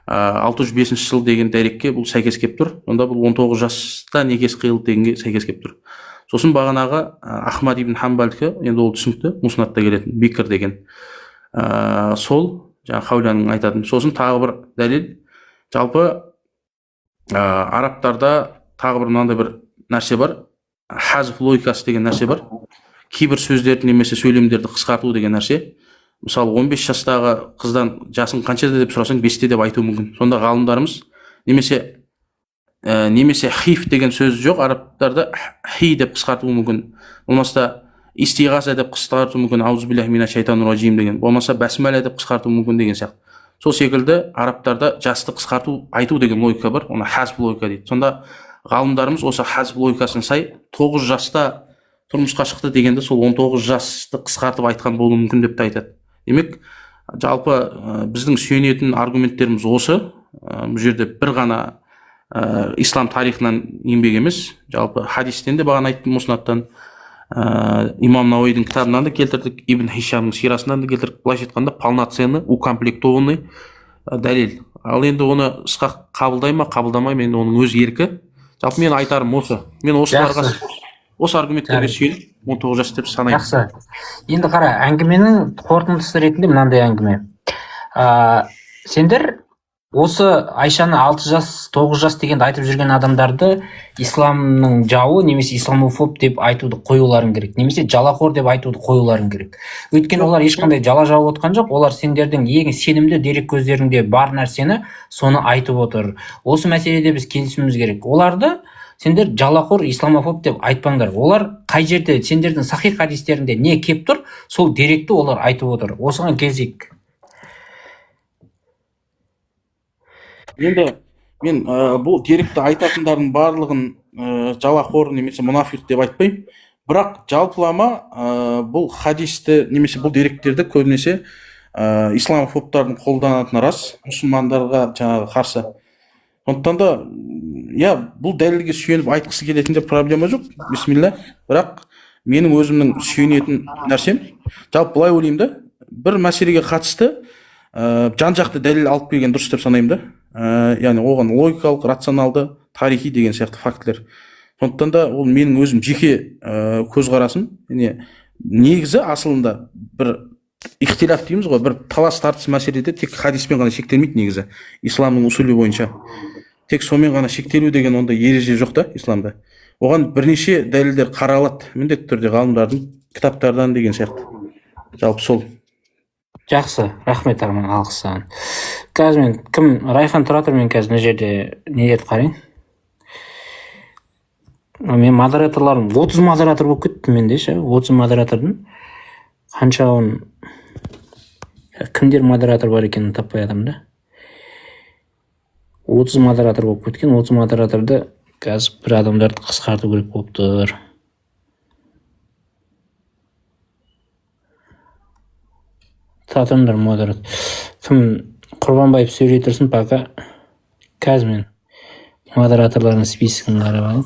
605 жыл деген дәрекке бұл сәйкес келіп тұр. Онда бұл 19 жаста некесі қиылды дегенге сәйкес келіп тұр. Сосын бағанағы Ахмад ибн Хамбалдікі, енді ол түсінікті, Муснадта келетін Бикр деген сол жаңағы Хауляның айтатын. Сосын тағы бір дәлел, жалпы арабтарда тағы бір мынандай бір нәрсе бар, хазф логикасы деген нәрсе бар. Кейбір сөздерді немесе сөйлемдерді қысқарту деген нәрсе. Мысалы 15 жастағы қыздан жасың қаншада деп сұрасаң 5-те деп айтуы мүмкін. Сонда ғалымдарымыз немесе хиф деген сөз жоқ, арабтарда хи деп қысқартуы мүмкін. Болмаса истиғаза деп қысқартуы мүмкін, аузубиллахи минаш шайтанир раджим деген. Болмаса басмәлә деп қысқартуы мүмкін деген сияқты. Сол секілді арабтарда жасты қысқарту айту деген логика бар, оны хазф логика дейді. Сонда ғалымдарымыз осы хазф логикасына сай 9 жаста тұрмысқа шықты дегенде сол 19 жасты қысқартып айтқан болуы мүмкін деп те айтады. Демек, жалпы біздің сүйенетін аргументтеріміз осы. Бұл жерде бір ғана ислам тарихынан еңбек емес, жалпы хадистен де бағана айттым, Муснадтан, имам Науидің кітабынан да келтірдік, Ибн Хишамның сирасынан да келтірдік. Былайша айтқанда полноценный, укомплектованный дәлел. Ал енді оны ысқақ қабылдай ма, қабылдамай, енді оның өз еркі. Жалпы мен айтарым осы. Мен осы аргументтерге сүйеніп 19 жас деп санаймын. Жақсы. Енді қара, әңгіменің қорытындысы ретінде мынандай әңгіме. Сендер осы Айшаны 6 жас, 9 жас дегенді айтып жүрген адамдарды исламның жауы немесе исламофоб деп айтуды қоюларың керек, немесе жалақор деп айтуды қоюларың керек. Өйткені олар ешқандай жала жауып отқан жоқ, олар сендердің ең сенімді дерек көздерінде бар нәрсені соны айтып отыр. Осы мәселеде біз келісуіміз керек. Оларды сендер жалақор, исламофоб деп айтпаңдар. Олар қай жерде сендердің сахих хадистерінде не кеп тұр, сол деректі олар айтып отыр. Осыған келсек. Енді мен бұл деректі айтатындардың барлығын жалақор немесе мұнафиқ деп айтпаймын. Бірақ жалпылама бұл хадисті немесе бұл деректерді көбінесе исламофобтардың қолданатыны рас, мұсылмандарға жаңағы қарсы. Сондықтан да, бұл дәлелге сүйеніп айтқысы келетінде проблема жоқ, бисмилля. Бірақ менің өзімнің сүйенетін нәрсем, жалпы былай ойлаймын да, бір мәселеге қатысты жан-жақты дәлел алып келген дұрыс деп санаймын да. Яғни оған логикалық, рационалды, тарихи деген сияқты фактілер. Сондықтан да ол менің өзім жеке көзқарасым. Негізі асылында бір ихтиляф дейміз ғой, бір талас тартыс мәселеде тек хадиспен ғана шектелмейді негізі. Исламның усулі бойынша тек сонымен ғана шектелу деген ондай ереже жоқ та исламда. Оған бірнеше дәлелдер қаралады міндетті түрде ғалымдардың кітаптардан деген сияқты. Жалпы сол. Жақсы, рахмет Арман, алғыс саған. Қазір мен кім Райхан тұра тұр, мен қазір мына жерде нелерді қарайын. Мен модераторларым 30 модератор болып кеттім менде ше. 30 модератордың қаншауын кімдер модератор бар екенін таппай жатырмын да. 30 модератор болып кеткен. 30 модераторды қазір бір адамдарды қысқарту керек болып тұр. Татырмдар модератор. Кім Құрбанбаев сөйлей тұрсын, пока қазір мен модераторлардың списігін қарап алайын.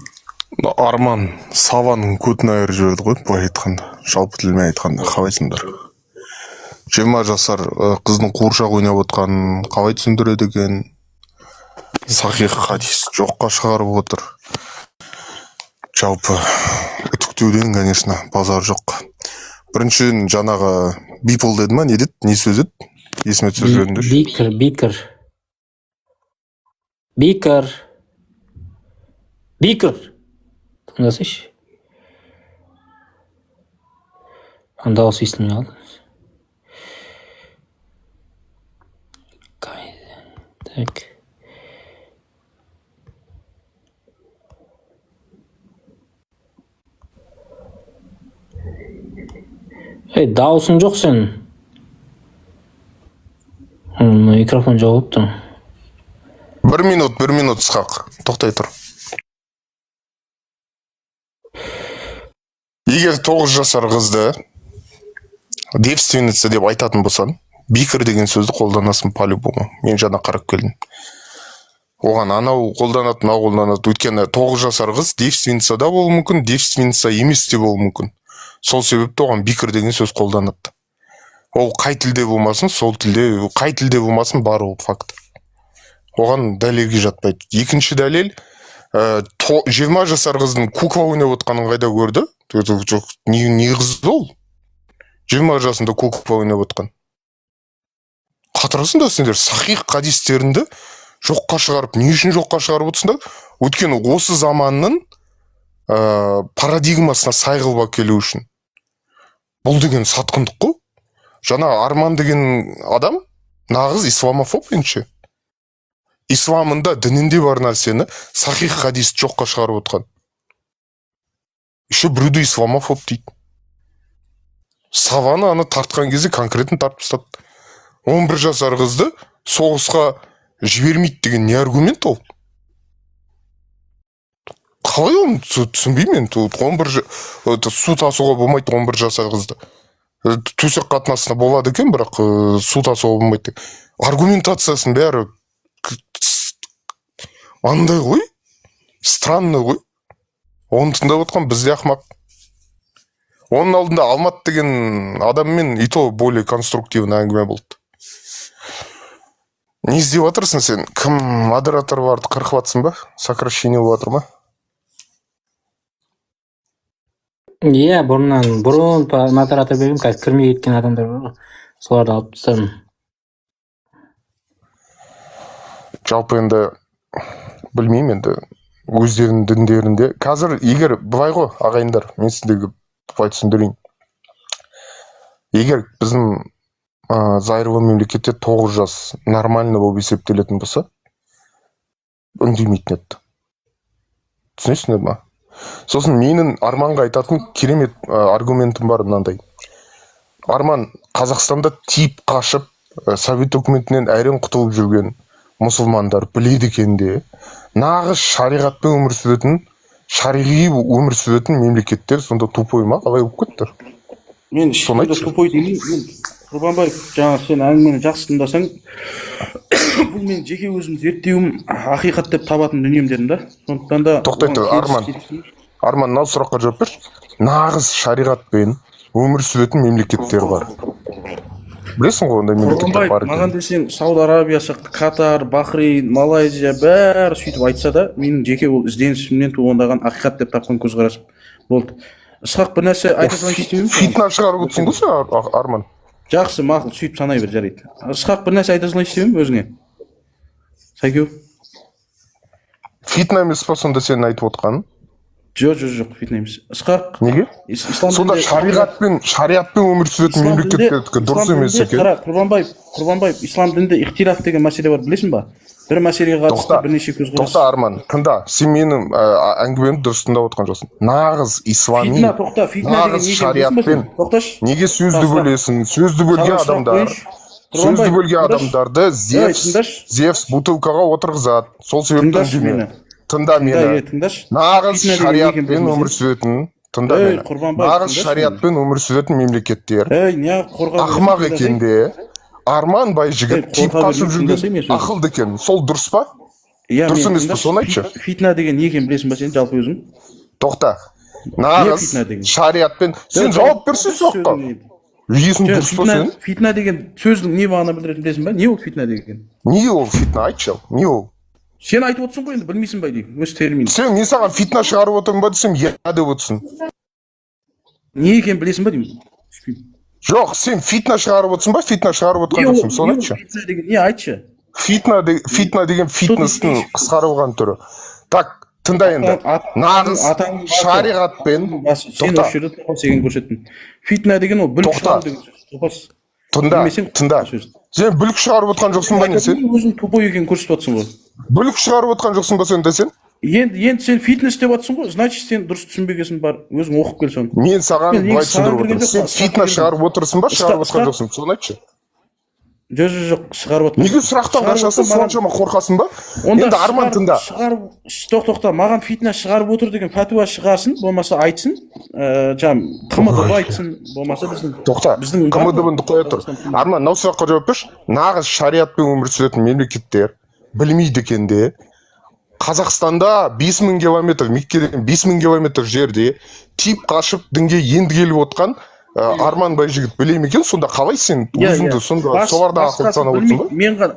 Арман саваның көтін айырып жіберді ғой, былай айтқанда, жалпы тілмен айтқанда, қалайсыңдар? 20 жасар қыздың қуыршақ ойнап отқанын қалай түсіндіреді екен? Сахих хадис жоққа шығарып отыр. Жалпы үтіктеуден, конечно, базар жоқ. Біріншіден жаңағы бипол деді ма, не деді? Не сөз еді? Есіме түсір жөнінде. Бикір. Тыңдасайшы. Дауыс естілмей қалды. Так. Дауысың жоқ сен. Микрофон жауып тұр. 1 минут Исхақ. Тоқтай тұр. Егер 9 жасар қызды девственница деп айтатын болсан, бикір деген сөзді қолданасың по-любому. Мен жаңа қарап келдім. Оған анау қолданады, мынау қолданады. Өйткені 9 жасар қыз девственница да болуы мүмкін, девственница емес те болуы мүмкін. Сол себепті оған бикір деген сөз қолданады. Ол қай тілде болмасын, сол тілде, қай тілде болмасын бар ол факт. Оған дәлелге жатпайды. Екінші дәлел, 20 жасар қыздың кукла ойнап отқанын қайда көрді? Не қыз ол? 20 жасында кукла ойнап отқан. Қатырасың да сендер сахих хадистерінде жоққа шығарып, не үшін жоққа шығарып отырсыңдар? Өйткені осы заманның парадигмасына сай қылып келу үшін. Бұл деген сатқындық қой. Жаңа Арман деген адам нағыз исламофоб енші. Исламында, дінінде бар нәрсені сахих хадис жоққа шығарып отқан. Еще біреуді исламофоб дейді. Саваны аны тартқан кезде конкретно тартып тастады. 11 жасар қызды соғысқа жібермейді деген не аргумент ол? Қалай оны түсінбеймін мен. Су тасуға болмайды 11 жасар қызды. Төсек қатынасына болады екен, бірақ су тасуға болмайды. Аргументациясын бәрі андай ғой, странный ғой. Оны тыңдап отқан бізде ақымақ. Оның алдында Алмат деген адаммен и то более конструктивный әңгіме болды. Не іздеп отырсың сен? Кім модератор барды қырқып атсың ба? Сокращение болып отыр ма? Иә, бұрын модератор берген, қазір кірмей кеткен адамдар бар. Соларды алып тастадым. Жалпы енді білмеймін енді өздерінің діндерінде. Қазір егер былай ғой, ағайындар, мен сіздерге былай түсіндірейін. Егер біздің зайырлы мемлекетте 9 жас нормально болып есептелетін болса, үндемейтін еді. Түсінесіңдер ма? Сосын менің Арманға айтатын керемет аргументім бар мынандай. Арман Қазақстанда тиіп қашып, Совет үкіметінен әрең құтылып жүрген мұсылмандар біледі екенде, нағыз шариғатпен өмір сүретін, шариғи өмір сүретін мемлекеттер сонда тупой ма? Қалай болып кеттір? Мен ешқандай тупой деймін. Құрбанбаев, жаңа сен әңгімені жақсы тыңдасаң, бұл мен жеке өзім зерттеуім ақиқат деп табатын дүнием дедім да. Сондықтан да тоқтайды, Арман, мынау сұраққа жауап берші. Нағыз шариғатпен өмір сүретін мемлекеттер бар. білесің ғой ондай мемлекеттер бар маған екенін. десең Сауд Арабиясы, Катар, Бахрейн, Малайзия бәрі сөйтіп айтса да, менің жеке ол ізденісімнен туындаған ақиқат деп тапқан көзқарасым болды. Ысқақ бір нәрсе айта салайын істеймін. Фитна шығарып отырсың ғой сен, Арман. Жақсы, мақұл, сөйтіп санай бер, жарайды. Ысқақ бір нәрсе айта салайын істеймін өзіңе. Сайкеу. Фитна емес па сонда сен айтып отқаның? Жоқ, фитна емес. Ысқақ. Неге? Сонда шариғатпен өмір сүретін мемлекеттердікі дұрыс емес екен. Қара, Құрбанбаев, ислам дінінде ихтилаф деген мәселе бар, білесің ба? Бір мәселеге қатысты бірнеше көзқарас. Тоқта Арман, тыңда, сен менің әңгімемді дұрыс тыңдап отқан жоқсың. Нағыз ислами, нағыз шариғатпен неге сөзді бөлесің? Сөзді бөлген адамдарды Зевс бутылкаға отырғызады. Сол себептен үндеме. Тыңда мені. Нағыз шариғатпен өмір сүретін, тыңда мені. Нағыз шариғатпен өмір сүретін мемлекеттер. Ақымақ екенде, Арман Байжігіт тиіп қашып жүрген ақылды екен. Сол дұрыс па? Дұрыс емес па, соны айтшы. Фитна деген не екенін білесің ба сен жалпы өзің? Тоқта. Нағыз шариғатпен сен жауап берсің соққа. Есің дұрыс па сен? Фитна деген сөздің не мағына білдіретінін білесің ба? Не ол фитна деген? Не ол фитна, айтшы. Не ол? Сен айтып отырсың ғой енді, білмейсің ба деймін, өз термин. Сен мен саған фитна шығарып отырмын ба десем, иә деп отырсың. Не екенін білесің ба деймін? Жоқ, сен фитна шығарып отырсың ба, фитна шығарып отырған жоқсың, соны айтшы. Фитна деген не, айтшы. Фитна деген фитнестің қысқарылған түрі. Так, тыңда енді. Нағыз шариғатпен сен осы жерде тоқас деген көрсеттің. Фитна деген ол бүлік шығару деген сөз. Тыңда. Сен бүлік шығарып отқан жоқсың ба не сен? Өзің тупой екенін көрсетіп отырсың ғой. Бүлік шығарып отқан жоқсың ба сен десен? Енді сен фитнес деп отырсың ғой, значит сен дұрыс түсінбегенсің, бар өзің оқып кел соны. Мен саған былай түсіндіріп отырмын. Сен фитна шығарып отырсың ба, шығарып отқан жоқсың, соны айтшы. Жоқ, шығарып отырмын. Неге сұрақтан қашасың, соншама қорқасың ба? Енді Арман тыңда. Тоқта, маған фитна шығарып отыр деген фәтуа шығарсын, болмаса айтсын, КМДБ айтсын, болмаса біздің. Тоқта, КМДБ-ді қоя тұр. Арман, мынау сұраққа жауап берші. Нағыз шариғатпен өмір сүретін мемлекеттер білмейді екен де, Қазақстанда 5000 километр, Меккеден 5000 километр жерде тиіп қашып дінге енді келіп отқан Арман Байжігіт білем екен, сонда қалай сен өзіңді сонда солардан ақыл санап отырсың ба?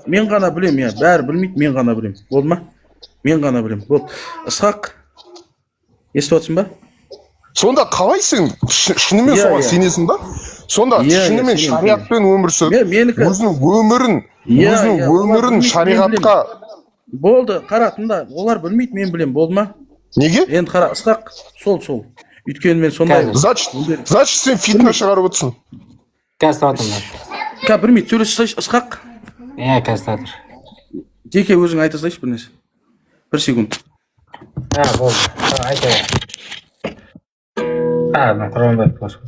Мен ғана білем, бәрі білмейді, мен ғана білем. Болды ма? Мен ғана білем. Болды. Ысқақ, естіп отырсың ба? Сонда қалай сен шынымен соған сенесің ба? Сонда шынымен шариғатпен өмір сүріп, өзінің өмірін шариғатқа. Болды, қара, тыңда, олар білмейді, мен білем, болды ма? Неге? Енді қара, Ысқақ, сол. Өйткені мен сондай. Значит, сен фитна шығарып отырсың. Қазір татыр. Білмейді, сөйлесіп Ысқақ. Қазір татыр. Жеке өзің айта салайшы бір нәрсе. 1 секунд. Болды. Айта бер. Мен Құрбанбаев болсын.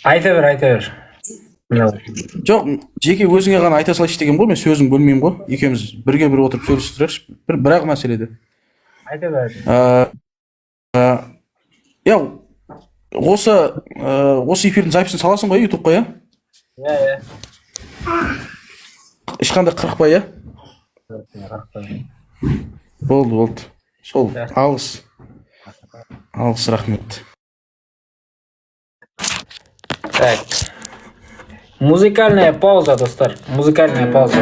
Айта бер. Жоқ, жеке өзіңе ғана айта салайшы деген ғой, мен сөзің бөлмеймін ғой. Екеуміз бірге отырып сөйлесіп тұрайықшы. Бір-ақ мәселеде. Айта бер. Осы эфирдің записін саласың ғой ютубқа, иә? Иә. Ешқандай қырықпай, иә? Болды. Сол, алғыс, рахмет. Так. Музыкальная пауза, достар. Музыкальная пауза.